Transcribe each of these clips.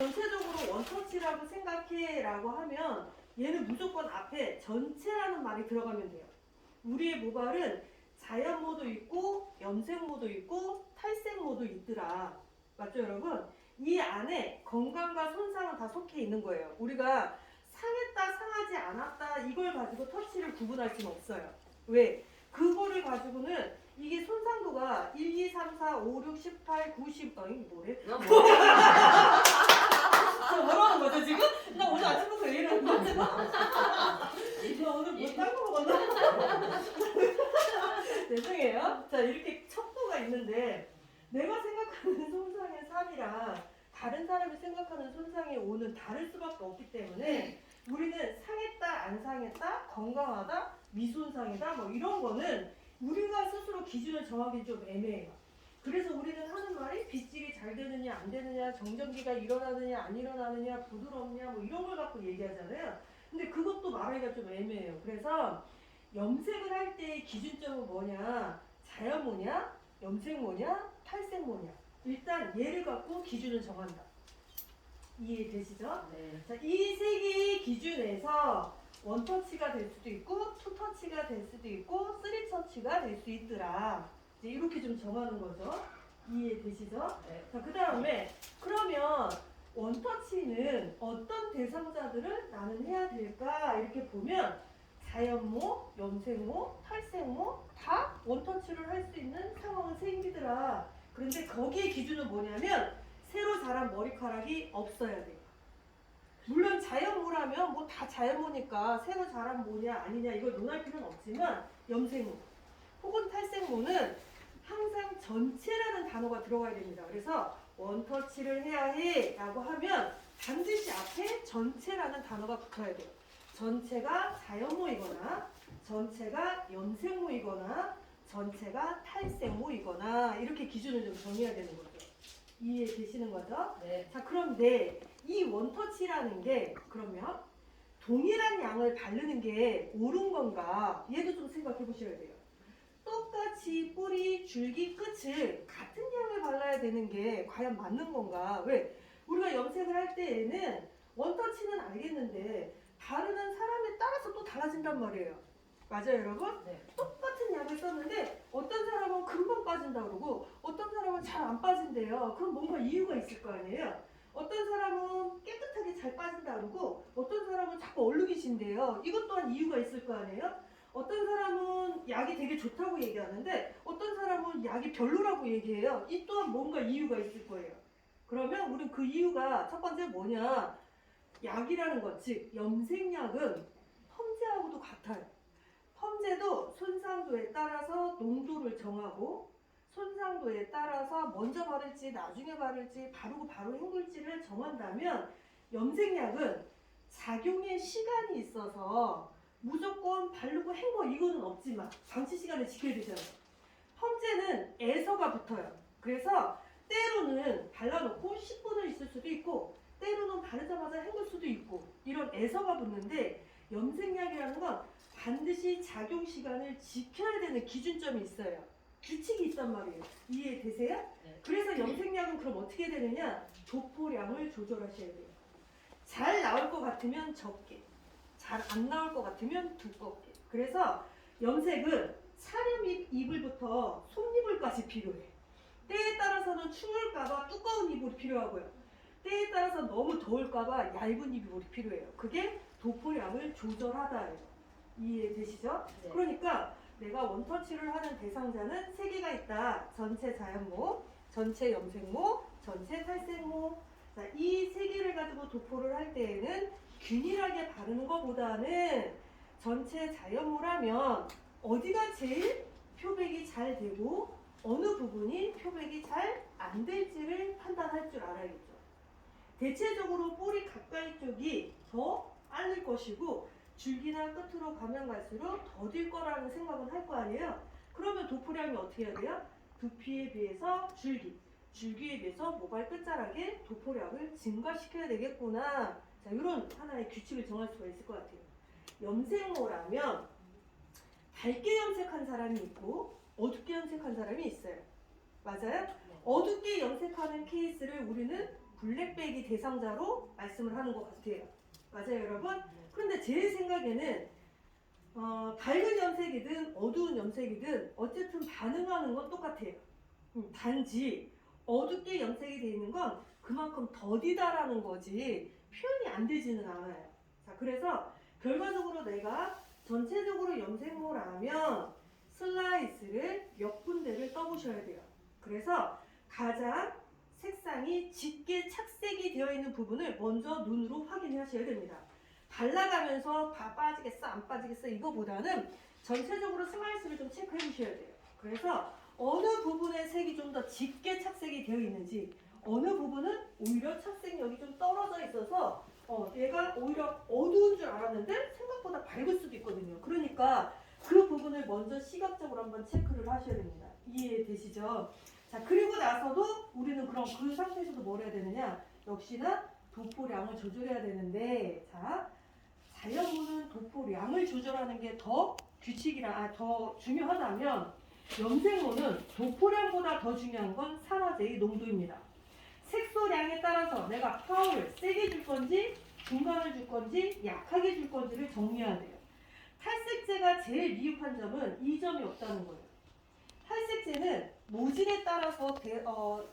전체적으로 원터치라고 생각해 라고 하면 얘는 무조건 앞에 전체라는 말이 들어가면 돼요. 우리의 모발은 자연모도 있고 염색모도 있고 탈색모도 있더라. 맞죠 여러분? 이 안에 건강과 손상은 다 속해 있는 거예요. 우리가 상했다 상하지 않았다 이걸 가지고 터치를 구분할 수는 없어요. 왜? 그거를 가지고는 이게 손상도가 1, 2, 3, 4, 5, 6, 18, 90 이게 뭐래? 뭐라는 거죠 지금? 나 오늘 아침부터 왜 이러는 거지? 나 오늘 뭐딴거 먹었나? 죄송해요. 자 이렇게 척도가 있는데 내가 생각하는 손상의 3이랑 다른 사람이 생각하는 손상의 5는 다를 수밖에 없기 때문에 우리는 상했다 안 상했다 건강하다 미손상이다 뭐 이런 거는 우리가 스스로 기준을 정하기 좀 애매해요. 그래서 우리는 하는 말이 빗질이 잘 되느냐 안 되느냐 정전기가 일어나느냐 안 일어나느냐 부드럽냐 뭐 이런 걸 갖고 얘기하잖아요. 근데 그것도 말하기가 좀 애매해요. 그래서 염색을 할 때의 기준점은 뭐냐, 자연모냐 염색모냐 탈색모냐, 일단 얘를 갖고 기준을 정한다. 이해되시죠? 네. 자, 이 세 개의 기준에서 원터치가 될 수도 있고 투터치가 될 수도 있고 쓰리터치가 될 수 있더라. 이제 이렇게 좀 정하는 거죠. 이해되시죠? 네. 자, 그 다음에 그러면 원터치는 어떤 대상자들을 나는 해야 될까? 이렇게 보면 자연모, 염색모, 탈색모 다 원터치를 할 수 있는 상황은 생기더라. 그런데 거기에 기준은 뭐냐면 새로 자란 머리카락이 없어야 돼요. 물론 자연모라면 뭐 다 자연모니까 새로 자란 모냐 아니냐 이걸 논할 필요는 없지만 염색모 혹은 탈색모는 항상 전체라는 단어가 들어가야 됩니다. 그래서 원터치를 해야 해 라고 하면 반드시 앞에 전체라는 단어가 붙어야 돼요. 전체가 자연모이거나 전체가 염색모이거나 전체가 탈색모이거나 이렇게 기준을 좀 정해야 되는 거죠. 이해되시는 거죠? 네. 자, 그런데 이 원터치라는 게 그러면 동일한 양을 바르는 게 옳은 건가? 얘도 좀 생각해 보셔야 돼요. 똑같이 뿌리, 줄기, 끝을 같은 양을 발라야 되는 게 과연 맞는 건가? 왜? 우리가 염색을 할 때에는 원터치는 알겠는데 바르는 사람에 따라서 또 달라진단 말이에요. 맞아요, 여러분? 네. 똑같은 약을 썼는데 어떤 사람은 금방 빠진다 그러고 어떤 사람은 잘 안 빠진대요. 그럼 뭔가 이유가 있을 거 아니에요. 어떤 사람은 깨끗하게 잘 빠진다 그러고 어떤 사람은 자꾸 얼룩이신대요. 이것 또한 이유가 있을 거 아니에요. 어떤 사람은 약이 되게 좋다고 얘기하는데 어떤 사람은 약이 별로라고 얘기해요. 이 또한 뭔가 이유가 있을 거예요. 그러면 우리는 그 이유가 첫 번째 뭐냐, 약이라는 것, 즉 염색약은 펌제하고도 같아요. 펌제도 손상도에 따라서 농도를 정하고 손상도에 따라서 먼저 바를지 나중에 바를지 바르고 바로 헹굴지를 정한다면 염색약은 작용의 시간이 있어서 무조건 바르고 헹궈 이거는 없지만 방치 시간을 지켜야 되잖아요. 펌제는 애서가 붙어요. 그래서 때로는 발라놓고 10분을 있을 수도 있고 때로는 바르자마자 헹굴 수도 있고 이런 애서가 붙는데 염색약이라는 건 반드시 작용 시간을 지켜야 되는 기준점이 있어요. 규칙이 있단 말이에요. 이해되세요? 네. 그래서 염색약은 그럼 어떻게 되느냐? 도포량을 조절하셔야 돼요. 잘 나올 것 같으면 적게, 잘 안 나올 것 같으면 두껍게. 그래서 염색은 차렴 이불부터 속이불까지 필요해. 때에 따라서는 추울까봐 두꺼운 이불이 필요하고요. 때에 따라서 너무 더울까봐 얇은 이불이 필요해요. 그게 도포량을 조절하다예요. 이해되시죠? 네. 그러니까 내가 원터치를 하는 대상자는 3개가 있다. 전체 자연모, 전체 염색모, 전체 탈색모. 자, 이 3개를 가지고 도포를 할 때에는 균일하게 바르는 것보다는 전체 자연모라면 어디가 제일 표백이 잘 되고 어느 부분이 표백이 잘 안 될지를 판단할 줄 알아야겠죠. 대체적으로 뿌리 가까이 쪽이 더 앓을 것이고 줄기나 끝으로 가면 갈수록 더딜 거라는 생각은 할 거 아니에요. 그러면 도포량이 어떻게 해야 돼요? 두피에 비해서 줄기에 비해서 모발 끝자락에 도포량을 증가시켜야 되겠구나. 자, 이런 하나의 규칙을 정할 수가 있을 것 같아요. 염색모라면 밝게 염색한 사람이 있고 어둡게 염색한 사람이 있어요. 맞아요? 어둡게 염색하는 케이스를 우리는 블랙백이 대상자로 말씀을 하는 것 같아요. 맞아요, 여러분? 그런데 제 생각에는 밝은 염색이든 어두운 염색이든 어쨌든 반응하는 건 똑같아요. 단지 어둡게 염색이 되어 있는 건 그만큼 더디다라는 거지 표현이 안 되지는 않아요. 자, 그래서 결과적으로 내가 전체적으로 염색모라면 슬라이스를 몇 군데를 떠보셔야 돼요. 그래서 가장 색상이 짙게 착색이 되어 있는 부분을 먼저 눈으로 확인하셔야 됩니다. 발라가면서 빠지겠어 안 빠지겠어 이거보다는 전체적으로 슬라이스를 좀 체크해 주셔야 돼요. 그래서 어느 부분의 색이 좀 더 짙게 착색이 되어 있는지, 어느 부분은 오히려 착색력이 좀 떨어져 있어서 얘가 오히려 어두운 줄 알았는데 생각보다 밝을 수도 있거든요. 그러니까 그 부분을 먼저 시각적으로 한번 체크를 하셔야 됩니다. 이해되시죠? 자, 그리고 나서도 우리는 그럼 그 상태에서도 뭘 해야 되느냐? 역시나 도포량을 조절해야 되는데, 자, 자연무는 도포량을 조절하는 게 더 더 중요하다면 염색모는 도포량보다 더 중요한 건 산화제의 농도입니다. 색소량에 따라서 내가 파워를 세게 줄 건지 중간을 줄 건지 약하게 줄 건지를 정리해야 돼요. 탈색제가 제일 미흡한 점은 이 점이 없다는 거예요. 탈색제는 모질에 따라서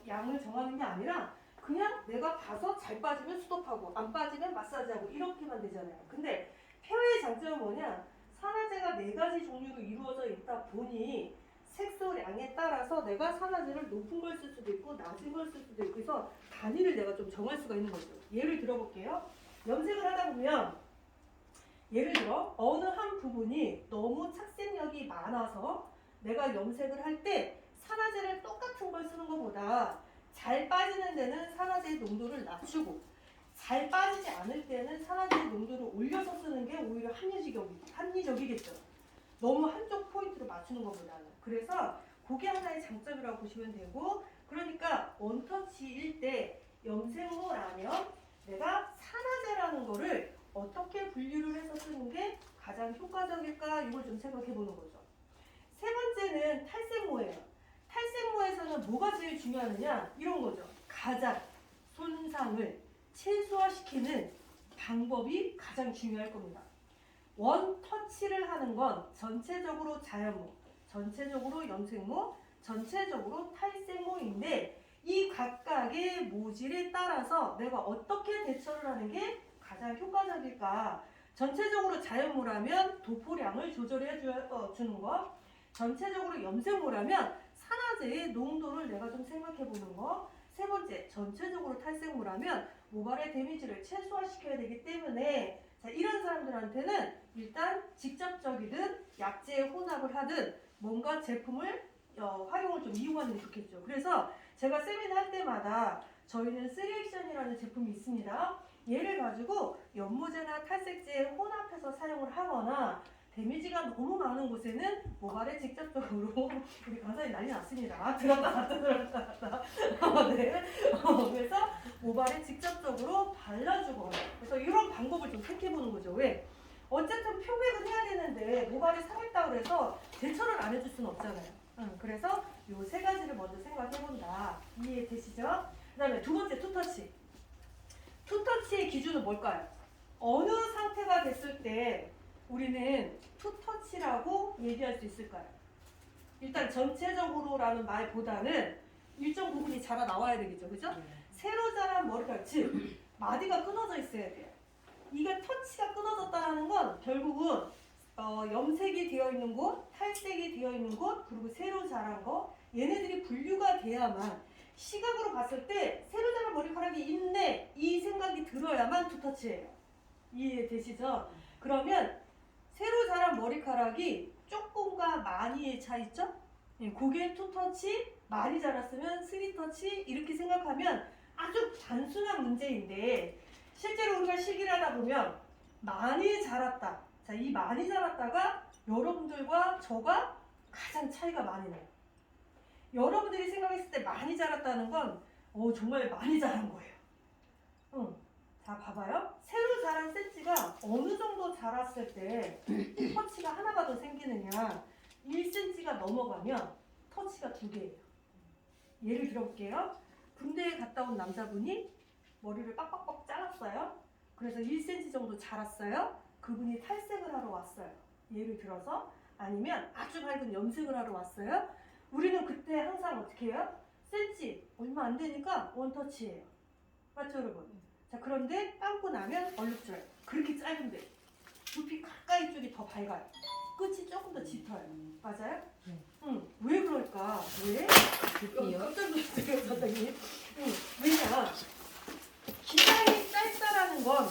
양을 정하는 게 아니라 그냥 내가 봐서 잘 빠지면 스톱하고 안 빠지면 마사지하고 이렇게만 되잖아요. 근데 폐회의 장점은 뭐냐? 산화제가 4가지 종류로 이루어져 있다 보니 색소량에 따라서 내가 산화제를 높은 걸 쓸 수도 있고 낮은 걸 쓸 수도 있고 해서 단위를 내가 좀 정할 수가 있는 거죠. 예를 들어볼게요. 염색을 하다 보면 예를 들어 어느 한 부분이 너무 착색력이 많아서 내가 염색을 할 때 산화제를 똑같은 걸 쓰는 것보다 잘 빠지는 데는 산화제의 농도를 낮추고 잘 빠지지 않을 때는 산화제의 농도를 올려서 쓰는 게 오히려 합리적이겠죠. 너무 한쪽 포인트로 맞추는 것보다는. 그래서 그게 하나의 장점이라고 보시면 되고, 그러니까 원터치일 때 염색모라면 내가 산화제라는 거를 어떻게 분류를 해서 쓰는 게 가장 효과적일까 이걸 좀 생각해 보는 거죠. 세 번째는 탈색모예요. 탈색모에서는 뭐가 제일 중요하느냐? 이런 거죠. 가장 손상을 최소화시키는 방법이 가장 중요할 겁니다. 원터치를 하는 건 전체적으로 자연모, 전체적으로 염색모, 전체적으로 탈색모인데 이 각각의 모질에 따라서 내가 어떻게 대처를 하는 게 가장 효과적일까? 전체적으로 자연모라면 도포량을 조절해 주는 거, 전체적으로 염색모라면 산화제의 농도를 내가 좀 생각해 보는 거, 세 번째, 전체적으로 탈색모라면 모발의 데미지를 최소화시켜야 되기 때문에 자, 이런 사람들한테는 일단 직접적이든 약재에 혼합을 하든 뭔가 제품을 활용을 좀 이용하는 게 좋겠죠. 그래서 제가 세미나 할 때마다 저희는 3액션이라는 제품이 있습니다. 얘를 가지고 연모제나 탈색제에 혼합해서 사용을 하거나 데미지가 너무 많은 곳에는 모발에 직접적으로 우리 강사님 난리 났습니다. 들었다 놨다 네. 그래서 모발에 직접적으로 발라주거나 그래서 이런 방법을 좀 택해보는 거죠. 왜? 어쨌든 표백은 해야 되는데 모발이 상했다고 해서 대처를 안 해줄 수는 없잖아요. 그래서 요 3가지를 먼저 생각해본다. 이해되시죠? 그 다음에 두 번째 투터치. 투터치의 기준은 뭘까요? 어느 상태가 됐을 때 우리는 투터치라고 얘기할 수 있을까요? 일단 전체적으로라는 말보다는 일정 부분이 자라 나와야 되겠죠. 그죠? 새로 자란 머리카락, 즉 마디가 끊어져 있어야 돼요. 이게 터치가 끊어졌다는 건 결국은 염색이 되어 있는 곳, 탈색이 되어 있는 곳, 그리고 새로 자란 거 얘네들이 분류가 돼야만 시각으로 봤을 때 새로 자란 머리카락이 있네 이 생각이 들어야만 투터치예요. 이해되시죠? 그러면 새로 자란 머리카락이 조금과 많이의 차이죠? 그게 투터치, 많이 자랐으면 쓰리터치 이렇게 생각하면 아주 단순한 문제인데 실제로 우리가 실기를 하다 보면 많이 자랐다. 자, 이 많이 자랐다가 여러분들과 저가 가장 차이가 많이 나요. 여러분들이 생각했을 때 많이 자랐다는 건 정말 많이 자란 거예요. 자, 봐봐요. 새로 자란 센치가 어느 정도 자랐을 때 터치가 하나가 더 생기느냐. 1cm가 넘어가면 터치가 2개예요. 예를 들어볼게요. 군대에 갔다 온 남자분이 머리를 빡빡빡 잘랐어요. 그래서 1cm 정도 자랐어요. 그분이 탈색을 하러 왔어요. 예를 들어서 아니면 아주 밝은 염색을 하러 왔어요. 우리는 그때 항상 어떻게 해요? 센치 얼마 안 되니까 원터치예요. 맞죠 여러분? 자 그런데 감고 나면 얼룩져요. 그렇게 짧은데 두피 가까이 쪽이 더 밝아요. 끝이 조금 더 짙어요. 맞아요? 네. 응. 왜 그럴까? 왜? 두피요? 깜짝 놀랐어요 선생님. 응. 왜냐? 기장이 짧다라는 건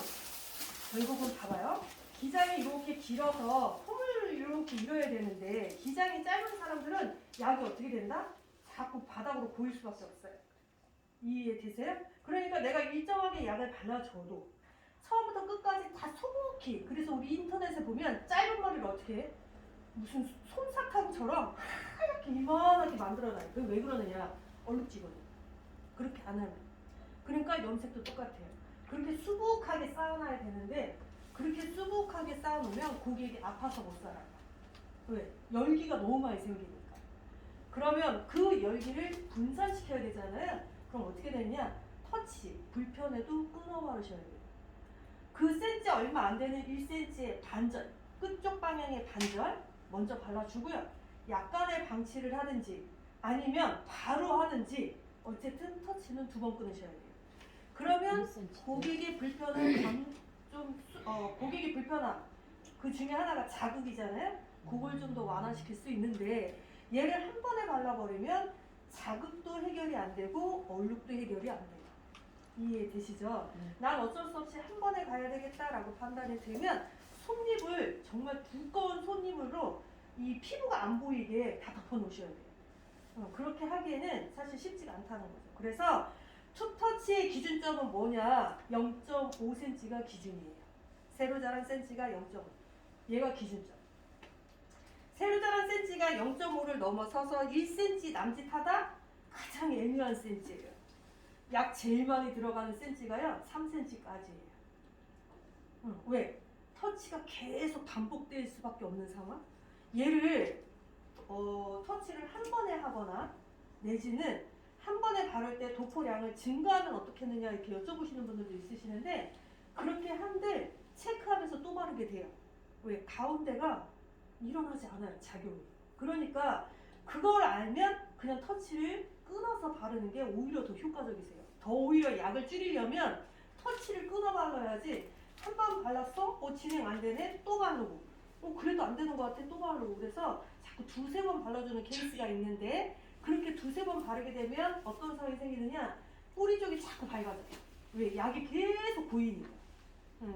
결국은 봐봐요. 기장이 이렇게 길어서 폼을 이렇게 이뤄야 되는데 기장이 짧은 사람들은 약이 어떻게 된다? 자꾸 바닥으로 보일 수밖에 없어요. 이해되세요? 그러니까 내가 일정하게 약을 발라줘도 처음부터 끝까지 다 소복히 그래서 우리 인터넷에 보면 짧은 머리를 어떻게 해? 무슨 솜사탕처럼 하얗게 이만하게 만들어놔요. 왜 그러느냐? 얼룩지거든. 그렇게 안 하면. 그러니까 염색도 똑같아요. 그렇게 수북하게 쌓아놔야 되는데 그렇게 수북하게 쌓아놓으면 고객이 아파서 못 살아요. 왜? 열기가 너무 많이 생기니까. 그러면 그 열기를 분산시켜야 되잖아요. 그럼 어떻게 되냐? 터치, 불편해도 끊어 바르셔야 돼요. 그 센치 얼마 안 되는 1cm의 반절, 끝쪽 방향의 반절 먼저 발라주고요. 약간의 방치를 하든지 아니면 바로 하든지 어쨌든 터치는 2번 끊으셔야 돼요. 그러면 1cm. 고객의 불편한 고객의 불편함 그 중에 하나가 자극이잖아요. 그걸 좀 더 완화시킬 수 있는데 얘를 한 번에 발라버리면 자극도 해결이 안 되고 얼룩도 해결이 안 돼요. 이해되시죠? 난 어쩔 수 없이 한 번에 가야 되겠다라고 판단이 들면 손닙을 정말 두꺼운 손님으로 이 피부가 안 보이게 다 덮어 놓으셔야 돼요. 그렇게 하기에는 사실 쉽지가 않다는 거죠. 그래서 투터치의 기준점은 뭐냐? 0.5cm가 기준이에요. 새로 자란 센치가 0.5. 얘가 기준점. 새로 자란 센치가 0.5를 넘어서서 1cm 남짓하다 가장 애매한 센치예요. 약 제일 많이 들어가는 센치가요 3cm까지예요. 왜? 터치가 계속 반복될 수밖에 없는 상황. 얘를 터치를 한 번에 하거나 내지는 한 번에 바를 때 도포량을 증가하면 어떻게 하느냐 이렇게 여쭤보시는 분들도 있으시는데 그렇게 한데 체크하면서 또 바르게 돼요. 왜? 가운데가 일어나지 않아요 작용이. 그러니까 그걸 알면 그냥 터치를 끊어서 바르는 게 오히려 더 효과적이세요. 더 오히려 약을 줄이려면 터치를 끊어 발라야지 한 번 발랐어? 진행 안 되네? 또 바르고 그래도 안 되는 것 같아? 또 바르고 그래서 자꾸 2-3번 발라주는 케이스가 있는데 그렇게 2-3번 바르게 되면 어떤 상황이 생기느냐? 뿌리 쪽이 자꾸 밝아져요. 왜? 약이 계속 보이니까.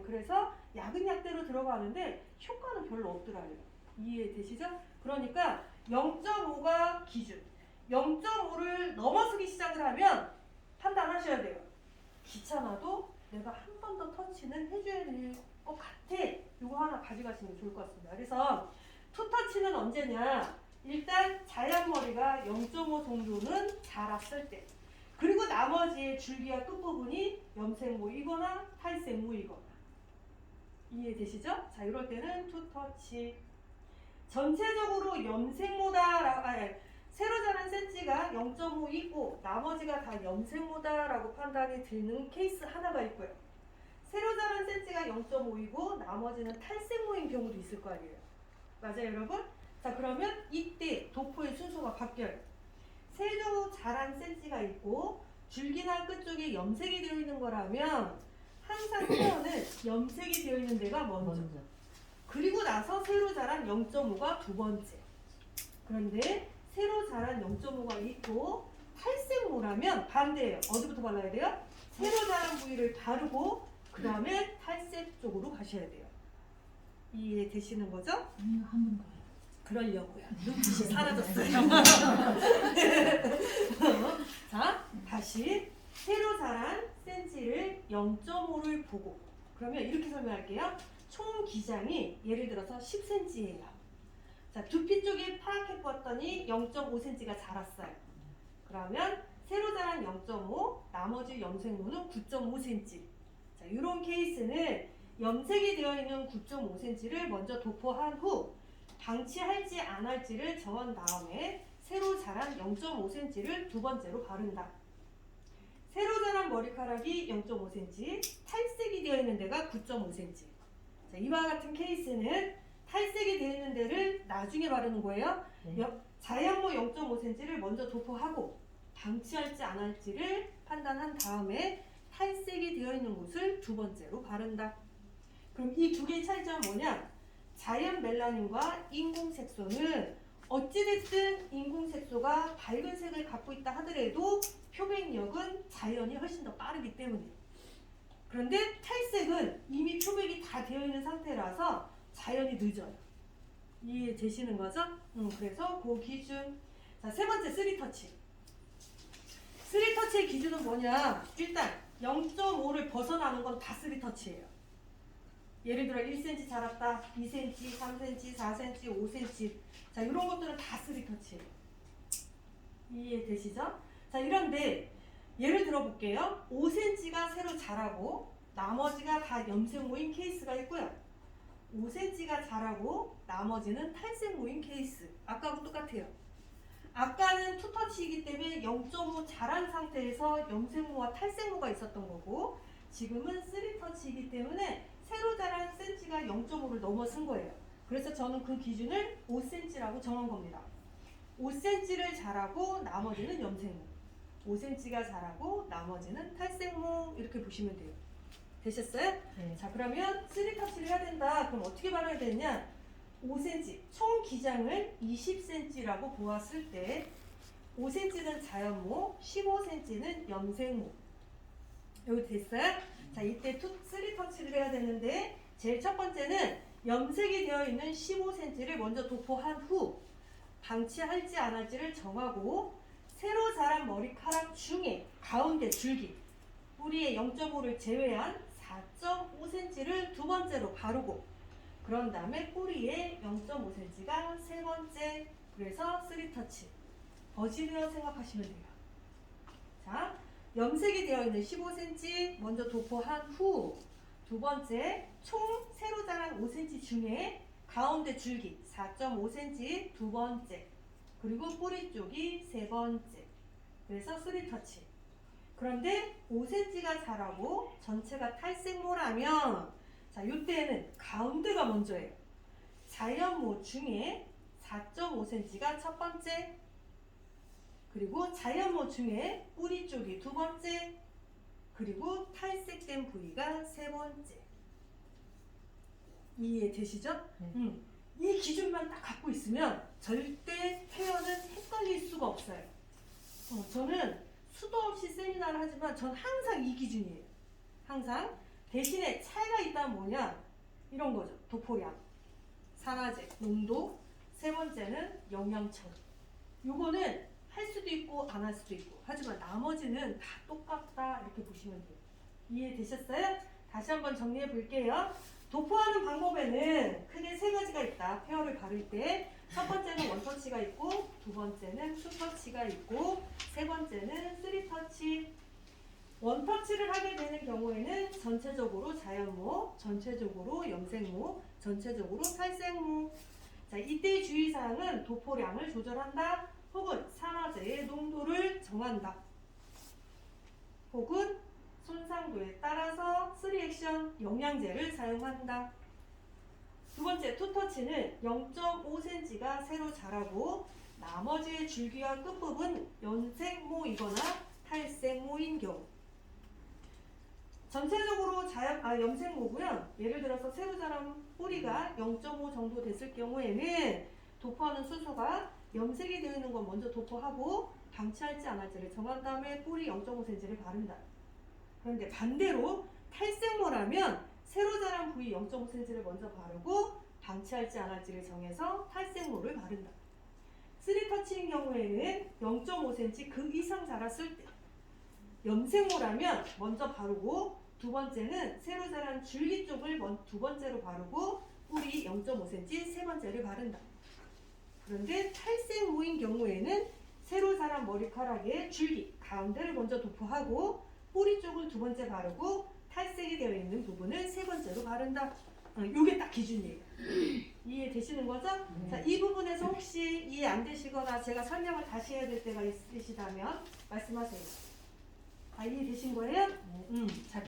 그래서 약은 약대로 들어가는데 효과는 별로 없더라고요. 이해되시죠? 그러니까 0.5가 기준. 0.5를 넘어서기 시작을 하면 판단하셔야 돼요. 귀찮아도 내가 한 번 더 터치는 해줘야 될 것 같아. 이거 하나 가져가시면 좋을 것 같습니다. 그래서 투터치는 언제냐? 일단 자연머리가 0.5 정도는 자랐을 때 그리고 나머지의 줄기와 끝부분이 염색 모이거나 탈색 모이거나 이해되시죠? 자 이럴 때는 투터치. 전체적으로 염색모다 새로 자란 센치가 0.5 있고 나머지가 다 염색모다라고 판단이 드는 케이스 하나가 있고요. 새로 자란 센치가 0.5이고 나머지는 탈색모인 경우도 있을 거 아니에요. 맞아요 여러분? 자 그러면 이때 도포의 순서가 바뀌어요. 새로 자란 센치가 있고 줄기나 끝쪽에 염색이 되어 있는 거라면 항상 헤어는 염색이 되어 있는 데가 먼저. 그리고 나서 새로 자란 0.5가 두 번째. 그런데 새로 자란 0.5가 있고 탈색모라면 반대예요. 어디부터 발라야 돼요? 새로 자란 부위를 바르고 그 다음에 탈색 쪽으로 가셔야 돼요. 이해되시는 거죠? 아니요, 한 번 더. 그러려고요. 눈빛이 사라졌어요. 자, 다시 새로 자란 센치를 0.5를 보고 그러면 이렇게 설명할게요. 총 기장이 예를 들어서 10cm예요. 자, 두피 쪽이 파랗게 뻗더니 0.5cm가 자랐어요. 그러면 새로 자란 0.5, 나머지 염색모는 9.5cm. 자, 이런 케이스는 염색이 되어 있는 9.5cm를 먼저 도포한 후 방치할지 안 할지를 정한 다음에 새로 자란 0.5cm를 두 번째로 바른다. 새로 자란 머리카락이 0.5cm, 탈색이 되어 있는 데가 9.5cm. 자, 이와 같은 케이스는 탈색이 되어 있는 데를 나중에 바르는 거예요. 네. 자연모 0.5cm를 먼저 도포하고 방치할지 안 할지를 판단한 다음에 탈색이 되어 있는 곳을 두 번째로 바른다. 그럼 이 두 개의 차이점은 뭐냐? 자연 멜라닌과 인공색소는 어찌됐든 인공색소가 밝은 색을 갖고 있다 하더라도 표백력은 자연이 훨씬 더 빠르기 때문에. 그런데 탈색은 이미 표백이 다 되어 있는 상태라서 자연이 늦어요. 이해되시는 거죠? 그래서 그 기준. 자, 세 번째 3터치. 3터치의 기준은 뭐냐? 일단 0.5를 벗어나는 건 다 3터치예요. 예를 들어 1cm 자랐다, 2cm, 3cm, 4cm, 5cm. 자, 이런 것들은 다 3터치예요. 이해되시죠? 자, 이런데 예를 들어 볼게요. 5cm가 새로 자라고 나머지가 다 염색모인 케이스가 있고요. 5cm가 자라고 나머지는 탈색모인 케이스. 아까하고 똑같아요. 아까는 투터치이기 때문에 0.5 자란 상태에서 염색모와 탈색모가 있었던 거고, 지금은 3터치이기 때문에 새로 자란 센치가 0.5를 넘어선 거예요. 그래서 저는 그 기준을 5cm라고 정한 겁니다. 5cm를 자라고 나머지는 염색모, 5cm가 자라고 나머지는 탈색모, 이렇게 보시면 돼요. 되셨어요? 네. 자, 그러면 3터치를 해야 된다. 그럼 어떻게 발라야 되냐? 5cm, 총 기장을 20cm라고 보았을 때 5cm는 자연모, 15cm는 염색모. 여기 됐어요? 자, 이때 3터치를 해야 되는데 제일 첫 번째는 염색이 되어 있는 15cm를 먼저 도포한 후 방치할지 안 할지를 정하고 새로 자란 머리카락 중에 가운데 줄기, 뿌리의 0.5를 제외한 4.5cm를 두 번째로 바르고, 그런 다음에 뿌리에 0.5cm가 세 번째, 그래서 3터치. 버지되어 생각하시면 돼요. 자, 염색이 되어 있는 15cm 먼저 도포한 후 두 번째, 총 새로 자란 5cm 중에 가운데 줄기 4.5cm 두 번째, 그리고 뿌리 쪽이 세 번째, 그래서 3터치. 그런데 5cm가 자라고 전체가 탈색모라면, 자, 이때는 가운데가 먼저예요. 자연모 중에 4.5cm가 첫 번째, 그리고 자연모 중에 뿌리 쪽이 두 번째, 그리고 탈색된 부위가 세 번째. 이해되시죠? 네. 이 기준만 딱 갖고 있으면 절대 헤어는 헷갈릴 수가 없어요. 저는 수도 없이 세미나를 하지만 전 항상 이 기준이에요. 항상. 대신에 차이가 있다면 뭐냐? 이런 거죠. 도포량, 산화제, 농도, 세 번째는 영양청. 요거는 할 수도 있고 안 할 수도 있고, 하지만 나머지는 다 똑같다, 이렇게 보시면 돼요. 이해되셨어요? 다시 한번 정리해 볼게요. 도포하는 방법에는 크게 세 가지가 있다. 페어를 바를 때 첫 번째는 원터치가 있고, 두 번째는 투터치가 있고, 세 번째는 3터치. 원터치를 하게 되는 경우에는 전체적으로 자연모, 전체적으로 염색모, 전체적으로 탈색모. 자, 이때 주의사항은 도포량을 조절한다, 혹은 산화제의 농도를 정한다, 혹은 손상도에 따라서 3액션 영양제를 사용한다. 두 번째, 투터치는 0.5cm가 새로 자라고 나머지의 줄기와 끝부분 염색모이거나 탈색모인 경우. 전체적으로 염색모고요. 예를 들어서 새로 자란 뿌리가 0.5 정도 됐을 경우에는 도포하는 순서가 염색이 되어 있는 건 먼저 도포하고 방치할지 안 할지를 정한 다음에 뿌리 0.5cm를 바른다. 그런데 반대로 탈색모라면 새로 자란 부위 0.5cm를 먼저 바르고 방치할지 안 할지를 정해서 탈색모를 바른다. 3터치인 경우에는 0.5cm 그 이상 자랐을 때, 염색모라면 먼저 바르고 두 번째는 새로 자란 줄기 쪽을 두 번째로 바르고 뿌리 0.5cm 세 번째를 바른다. 그런데 탈색모인 경우에는 새로 자란 머리카락의 줄기 가운데를 먼저 도포하고 뿌리 쪽을 두 번째 바르고 탈색이 되어 있는 부분을 세 번째로 바른다. 이게 딱 기준이에요. 이해되시는 거죠? 네. 자, 이 부분에서 혹시 이해 안 되시거나 제가 설명을 다시 해야 될 때가 있으시다면 말씀하세요. 이해되신 거예요? 네. 자,